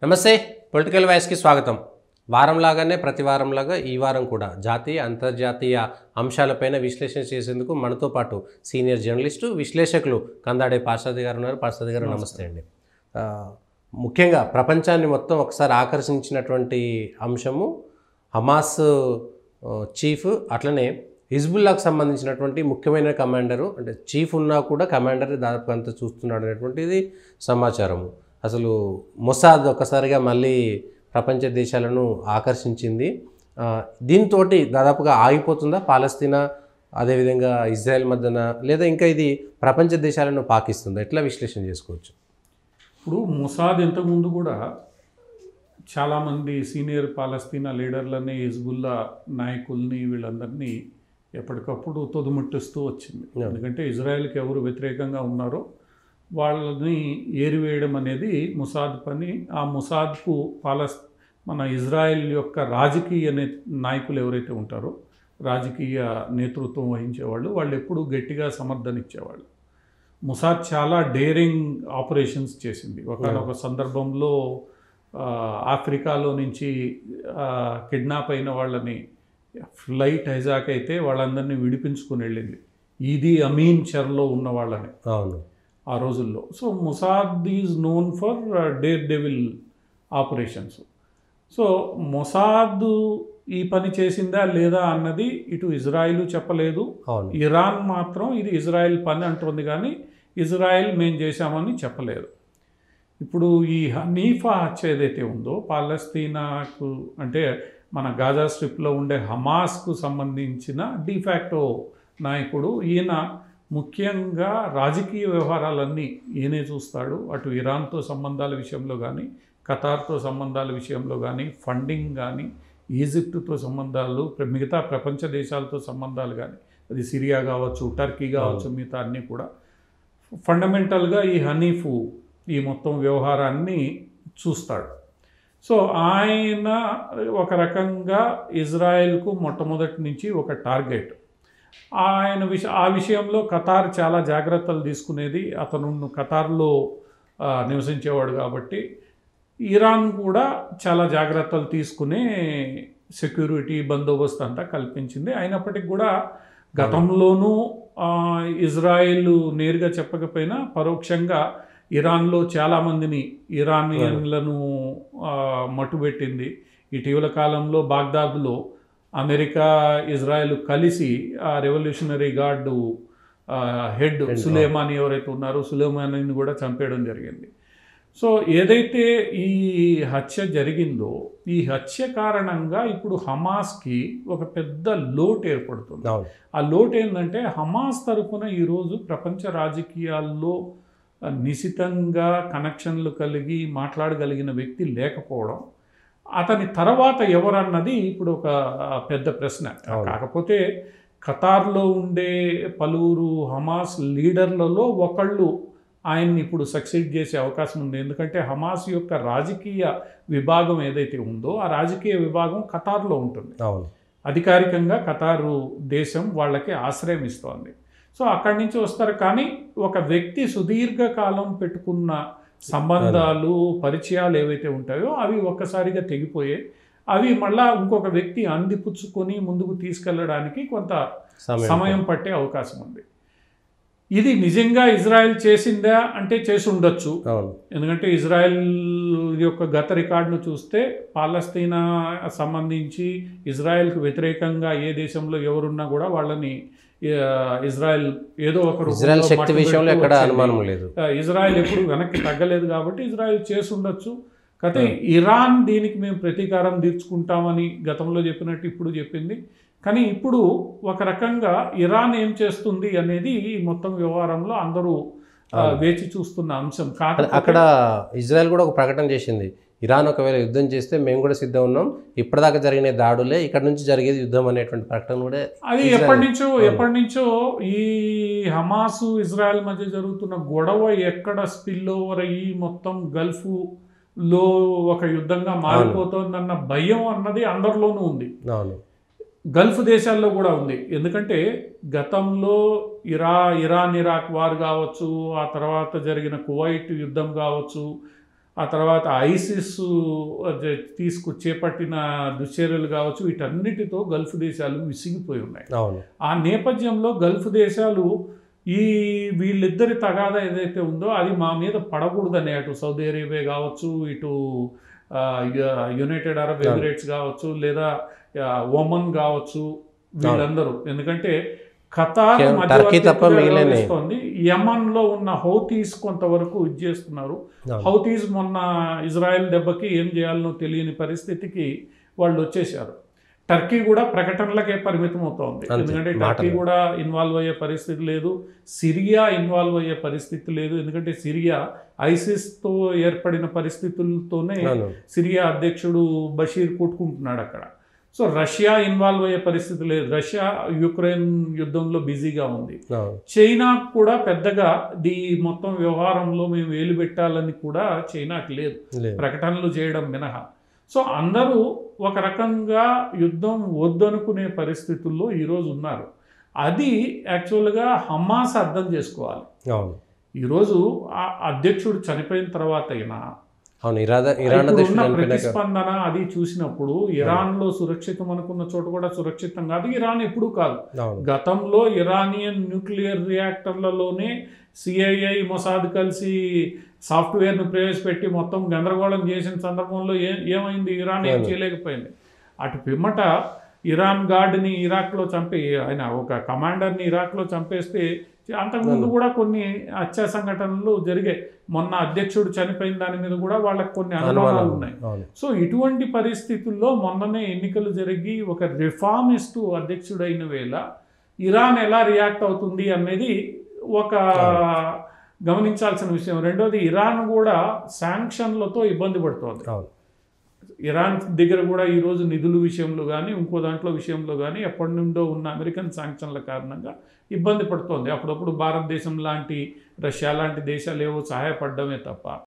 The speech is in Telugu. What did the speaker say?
నమస్తే పొలిటికల్ వాయిస్కి స్వాగతం. వారంలాగానే ప్రతి వారంలాగా ఈ వారం కూడా జాతీయ అంతర్జాతీయ అంశాలపైన విశ్లేషణ చేసేందుకు మనతో పాటు సీనియర్ జర్నలిస్టు విశ్లేషకులు కందాడే పార్సాది గారు ఉన్నారు. పార్సాది గారు నమస్తే అండి. ముఖ్యంగా ప్రపంచాన్ని మొత్తం ఒకసారి ఆకర్షించినటువంటి అంశము హమాస్ చీఫ్, అట్లనే హిజ్బుల్లాకు సంబంధించినటువంటి ముఖ్యమైన కమాండరు, అంటే చీఫ్ ఉన్నా కూడా కమాండర్ దాదాపు అంతా చూస్తున్నాడు అనేటువంటిది సమాచారము. అసలు మొసాద్ ఒక్కసారిగా మళ్ళీ ప్రపంచ దేశాలను ఆకర్షించింది. దీంతో దాదాపుగా ఆగిపోతుందా పాలస్తీనా అదేవిధంగా ఇజ్రాయెల్ మధ్యన, లేదా ఇంకా ఇది ప్రపంచ దేశాలను పాకిస్తుందా? ఎట్లా విశ్లేషణ చేసుకోవచ్చు? ఇప్పుడు మొసాద్ ఇంతకుముందు కూడా చాలామంది సీనియర్ పాలస్తీనా లీడర్లని, హిజ్బుల్లా నాయకుల్ని, వీళ్ళందరినీ ఎప్పటికప్పుడు తొదుముట్టిస్తూ వచ్చింది. ఎందుకంటే ఇజ్రాయెల్కి ఎవరు వ్యతిరేకంగా ఉన్నారో వాళ్ళని ఏరివేయడం అనేది మొసాద్ పని. ఆ మొసాద్కు మన ఇజ్రాయెల్ యొక్క రాజకీయ నాయకులు ఎవరైతే ఉంటారో, రాజకీయ నేతృత్వం వహించేవాళ్ళు, వాళ్ళు ఎప్పుడూ గట్టిగా సమర్థనిచ్చేవాళ్ళు. మొసాద్ చాలా డేరింగ్ ఆపరేషన్స్ చేసింది. ఒకనొక సందర్భంలో ఆఫ్రికాలో నుంచి కిడ్నాప్ అయిన వాళ్ళని ఫ్లైట్ హైజాక్ అయితే వాళ్ళందరినీ విడిపించుకుని వెళ్ళింది. ఇది అమీన్ చెర్లో ఉన్న వాళ్ళని అవును ఆ రోజుల్లో. So Mossad is known for dare devil operations. So Mossad ఈ పని చేసిందా లేదా అన్నది ఇటు ఇజ్రాయిల్ చెప్పలేదు. ఇరాన్ మాత్రం ఇది ఇజ్రాయెల్ పని అంటుంది, కానీ ఇజ్రాయెల్ మేము చేశామని చెప్పలేదు. ఇప్పుడు ఈ హనీఫా హత్య ఏదైతే ఉందో, పాలస్తీనాకు అంటే మన గాజా స్ట్రిప్లో ఉండే హమాస్కు సంబంధించిన డిఫాక్టో నాయకుడు ఈయన. ముఖ్యంగా రాజకీయ వ్యవహారాలన్నీ ఈయనే చూస్తాడు. అటు ఇరాన్తో సంబంధాల విషయంలో కానీ, ఖతార్తో సంబంధాల విషయంలో కానీ, ఫండింగ్ కానీ, ఈజిప్టుతో సంబంధాలు, మిగతా ప్రపంచ దేశాలతో సంబంధాలు కానీ, అది సిరియా కావచ్చు, టర్కీ కావచ్చు, మిగతా అన్నీ కూడా ఫండమెంటల్గా ఈ హనీఫు ఈ మొత్తం వ్యవహారాన్ని చూస్తాడు. సో ఆయన ఒక రకంగా ఇజ్రాయెల్కు మొట్టమొదటి నుంచి ఒక టార్గెట్. ఆ విషయంలో ఖతార్ చాలా జాగ్రత్తలు తీసుకునేది. అతను ఖతార్లో నివసించేవాడు కాబట్టి ఇరాన్ కూడా చాలా జాగ్రత్తలు తీసుకునే సెక్యూరిటీ బందోబస్తు అంతా కల్పించింది. అయినప్పటికీ కూడా గతంలోనూ ఇజ్రాయెల్ నేరుగా చెప్పకపోయినా పరోక్షంగా ఇరాన్లో చాలామందిని, ఇరానియన్లను మట్టుబెట్టింది. ఇటీవల కాలంలో బాగ్దాద్లో అమెరికా, ఇజ్రాయెల్ కలిసి ఆ రెవల్యూషనరీ గార్డు హెడ్ సులేమానీ ఎవరైతే ఉన్నారో సులేమానీని కూడా చంపేయడం జరిగింది. సో ఏదైతే ఈ హత్య జరిగిందో, ఈ హత్య కారణంగా ఇప్పుడు హమాస్కి ఒక పెద్ద లోటు ఏర్పడుతుంది. ఆ లోటు ఏంటంటే, హమాస్ తరఫున ఈరోజు ప్రపంచ రాజకీయాల్లో నిశితంగా కనెక్షన్లు కలిగి మాట్లాడగలిగిన వ్యక్తి లేకపోవడం, అతని తర్వాత ఎవరన్నది ఇప్పుడు ఒక పెద్ద ప్రశ్న. కాకపోతే ఖతార్లో ఉండే పలువురు హమాస్ లీడర్లలో ఒకళ్ళు ఆయన్ని ఇప్పుడు సక్సీడ్ చేసే అవకాశం ఉంది. ఎందుకంటే హమాస్ యొక్క రాజకీయ విభాగం ఏదైతే ఉందో, ఆ రాజకీయ విభాగం ఖతార్లో ఉంటుంది. అధికారికంగా ఖతారు దేశం వాళ్ళకి ఆశ్రయం ఇస్తోంది. సో అక్కడి నుంచి వస్తారు. కానీ ఒక వ్యక్తి సుదీర్ఘకాలం పెట్టుకున్న సంబంధాలు, పరిచయాలు ఏవైతే ఉంటాయో అవి ఒక్కసారిగా తెగిపోయాయి. అవి మళ్ళా ఇంకొక వ్యక్తి అందిపుచ్చుకొని ముందుకు తీసుకెళ్ళడానికి కొంత సమయం పట్టే అవకాశం ఉంది. ఇది నిజంగా ఇజ్రాయెల్ చేసిందా అంటే చేసి ఉండొచ్చు. ఎందుకంటే ఇజ్రాయెల్ యొక్క గత రికార్డును చూస్తే పాలస్తీనా సంబంధించి ఇజ్రాయెల్కు వ్యతిరేకంగా ఏ దేశంలో ఎవరున్నా కూడా వాళ్ళని ఇజ్రాయెల్ ఏదో ఒక శక్తి విషయంలో ఎక్కడ అనుమానం లేదు. ఇజ్రాయెల్ ఎప్పుడు వెనక్కి తగ్గలేదు కాబట్టి ఇజ్రాయెల్ చేసి ఉండొచ్చు. అయితే ఇరాన్ దీనికి మేము ప్రతీకారం తీర్చుకుంటామని గతంలో చెప్పినట్టు ఇప్పుడు చెప్పింది. కానీ ఇప్పుడు ఒక రకంగా ఇరాన్ ఏం చేస్తుంది అనేది ఈ మొత్తం వ్యవహారంలో అందరూ వేచి చూస్తున్న అంశం. అక్కడ ఇజ్రాయెల్ కూడా ఒక ప్రకటన చేసింది, ఇరాన్ ఒకవేళ యుద్ధం చేస్తే మేము కూడా సిద్ధం ఉన్నాం, ఇప్పటిదాకా జరిగిన దాడులే ఇక్కడ నుంచి జరిగేది యుద్ధం అనేటువంటి ప్రకటన కూడా. అది ఎప్పటి నుంచో ఈ హమాస్ ఇజ్రాయెల్ మధ్య జరుగుతున్న గొడవ ఎక్కడ స్పిల్ ఓవర్ అయ్యి మొత్తం గల్ఫ్లో ఒక యుద్ధంగా మారిపోతుందన్న భయం అన్నది అందరిలోనూ ఉంది. గల్ఫ్ దేశాల్లో కూడా ఉంది. ఎందుకంటే గతంలో ఇరాన్ ఇరాక్ వార్ కావచ్చు, ఆ తర్వాత జరిగిన కువైట్ యుద్ధం కావచ్చు, ఆ తర్వాత ఐసిస్ చేపట్టిన దుశ్చర్యలు కావచ్చు, వీటన్నిటితో గల్ఫ్ దేశాలు విసిగిపోయి ఉన్నాయి. అవును. ఆ నేపథ్యంలో గల్ఫ్ దేశాలు వీళ్ళిద్దరి తగాదా ఏదైతే ఉందో అది మా మీద పడకూడదని, అటు సౌదీ అరేబియా కావచ్చు, ఇటు యునైటెడ్ అరబ్ ఎమిరేట్స్ కావచ్చు, లేదా ఒమన్ కావచ్చు, వీళ్ళందరూ. ఎందుకంటే ఖతార్ మధ్యవర్తిత్వం, యమన్ లో ఉన్న హౌతీస్ కొంతవరకు ఇది చేస్తున్నారు. హౌతీస్ మొన్న ఇజ్రాయెల్ దెబ్బకి ఏం చేయాలనో తెలియని పరిస్థితికి వాళ్ళు వచ్చేసారు. టర్కీ కూడా ప్రకటనలకే పరిమితం అవుతోంది. ఎందుకంటే టర్కీ కూడా ఇన్వాల్వ్ అయ్యే పరిస్థితి లేదు, సిరియా ఇన్వాల్వ్ అయ్యే పరిస్థితి లేదు. ఎందుకంటే సిరియా ఐసిస్తో ఏర్పడిన పరిస్థితులతోనే సిరియా అధ్యక్షుడు బషీర్ కొట్టుకుంటున్నాడు అక్కడ. సో రష్యా ఇన్వాల్వ్ అయ్యే పరిస్థితి లేదు, రష్యా యుక్రెయిన్ యుద్ధంలో బిజీగా ఉంది. చైనా కూడా పెద్దగా మొత్తం వ్యవహారంలో మేము వేలు పెట్టాలని కూడా చైనాకి లేదు, ప్రకటనలు చేయడం మినహా. సో అందరూ ఒక రకంగా యుద్ధం వద్దనుకునే పరిస్థితుల్లో ఈరోజు ఉన్నారు. అది యాక్చువల్గా హమాస్ అర్థం చేసుకోవాలి. ఈరోజు ఆ అధ్యక్షుడు చనిపోయిన తర్వాత అయినా ప్రతిస్పందన అది చూసినప్పుడు ఇరాన్లో సురక్షితం అనుకున్న చోట కూడా సురక్షితం కాదు. ఇరాన్ ఎప్పుడూ కాదు. గతంలో ఇరానియన్ న్యూక్లియర్ రియాక్టర్లలోనే సిఐఐ మొసాద్ కలిసి సాఫ్ట్వేర్ను ప్రవేశపెట్టి మొత్తం గందరగోళం చేసిన సందర్భంలో ఏమైంది? ఇరాన్ ఏం చేయలేకపోయింది. అటు పిమ్మట ఇరాన్ గార్డ్ని ఇరాక్లో చంపి, ఆయన ఒక కమాండర్ని ఇరాక్లో చంపేస్తే అంతకుముందు కూడా కొన్ని హత్యా సంఘటనలు జరిగాయి. మొన్న అధ్యక్షుడు చనిపోయిన దాని మీద కూడా వాళ్ళకి కొన్ని అనుమానాలు ఉన్నాయి. సో ఇటువంటి పరిస్థితుల్లో మొన్ననే ఎన్నికలు జరిగి ఒక రిఫార్మిస్టు అధ్యక్షుడైన వేళ ఇరాన్ ఎలా రియాక్ట్ అవుతుంది అనేది ఒక గమనించాల్సిన విషయం. రెండోది, ఇరాన్ కూడా శాంక్షన్లతో ఇబ్బంది పడుతోంది. ఇరాన్ దగ్గర కూడా ఈరోజు నిధుల విషయంలో కానీ ఇంకో దాంట్లో విషయంలో కానీ ఎప్పటి నుండో ఉన్న అమెరికన్ శాంక్షన్ల కారణంగా ఇబ్బంది పడుతోంది. అప్పుడప్పుడు భారతదేశం లాంటి, రష్యా లాంటి దేశాలు ఏవో సహాయపడడమే తప్ప